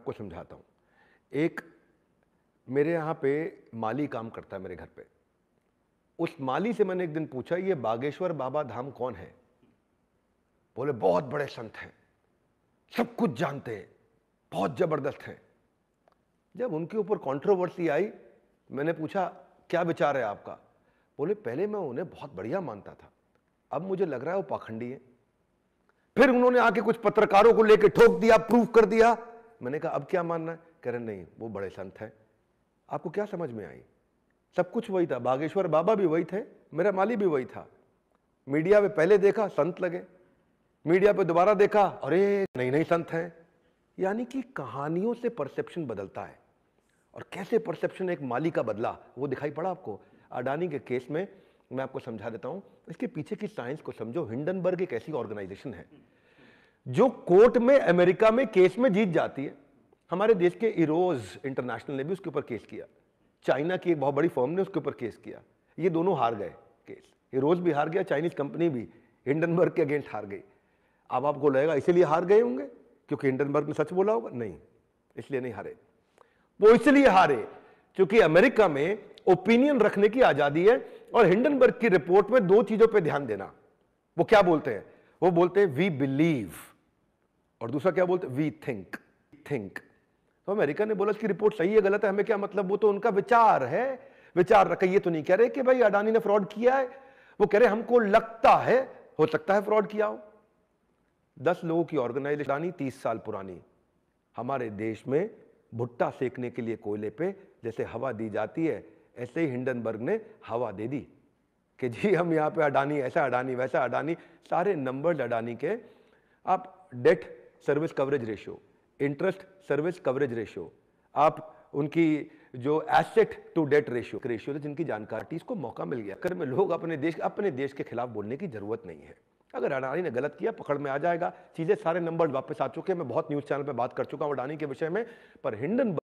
आपको समझाता हूँ। एक मेरे यहाँ पे माली काम करता है मेरे घर पे। उस माली से मैंने एक दिन पूछा, ये बागेश्वर बाबा धाम कौन है? बोले बहुत बड़े संत हैं, सब कुछ जानते हैं, बहुत जबरदस्त हैं। जब उनके ऊपर कंट्रोवर्सी आई, मैंने पूछा क्या विचार है आपका? बोले पहले मैं उन्हें बहुत बढ़िया मानता था, अब मुझे लग रहा है वो पाखंडी है। फिर उन्होंने आके कुछ पत्रकारों को लेकर ठोक दिया, प्रूफ कर दिया। मैंने कहा अब क्या मानना है? कह रहे नहीं वो बड़े संत हैं। आपको क्या समझ में आई? सब कुछ वही था, बागेश्वर बाबा भी वही थे, मेरा माली भी वही था। मीडिया पे पहले देखा संत लगे, मीडिया पे दोबारा देखा अरे नहीं नहीं संत हैं। यानी कि कहानियों से परसेप्शन बदलता है। और कैसे परसेप्शन एक माली का बदला वो दिखाई पड़ा आपको अडानी के केस में। मैं आपको समझा देता हूं, इसके पीछे की साइंस को समझो। हिंडनबर्ग एक ऐसी ऑर्गेनाइजेशन है जो कोर्ट में अमेरिका में केस में जीत जाती है। हमारे देश के इरोज इंटरनेशनल ने भी उसके ऊपर केस किया, चाइना की एक बहुत बड़ी फर्म ने उसके ऊपर केस किया, ये दोनों हार गए केस। इरोज भी हार गया, चाइनीज कंपनी भी हिंडनबर्ग के अगेंस्ट हार गई। अब आपको लगेगा इसीलिए हार गए होंगे क्योंकि हिंडनबर्ग ने सच बोला होगा? नहीं, इसलिए नहीं हारे। वो इसलिए हारे क्योंकि अमेरिका में ओपिनियन रखने की आजादी है। और हिंडनबर्ग की रिपोर्ट में दो चीजों पे ध्यान देना। वो क्या बोलते हैं? वो बोलते हैं वी बिलीव, और दूसरा क्या बोलते हैं? We think. तो अमेरिका ने बोला इसकी रिपोर्ट सही है गलत है हमें क्या मतलब, वो तो उनका विचार है, विचार रखा। ये तो नहीं कह रहे कि भाई अडानी ने फ्रॉड किया है, वो कह रहे हमको लगता है हो सकता है फ्रॉड किया हो। 10 लोगों की ऑर्गेनाइजेशन, अडानी 30 साल पुरानी। हमारे देश में भुट्टा सेकने के लिए कोयले पे जैसे हवा दी जाती है, ऐसे ही हिंडनबर्ग ने हवा दे दी कि जी हम यहाँ पे अडानी ऐसा अडानी वैसा अडानी, सारे नंबर्स अडानी के। आप debt service coverage ratio, interest service coverage ratio, आप उनकी जो एसेट टू डेट रेशियो जिनकी जानकारी, इसको मौका मिल गया। अगर में लोग अपने देश के खिलाफ बोलने की जरूरत नहीं है। अगर अडानी ने गलत किया पकड़ में आ जाएगा, चीजें सारे नंबर वापस आ चुके हैं। मैं बहुत न्यूज चैनल पे बात कर चुका हूं अडानी के विषय में, पर हिंडनबर्ग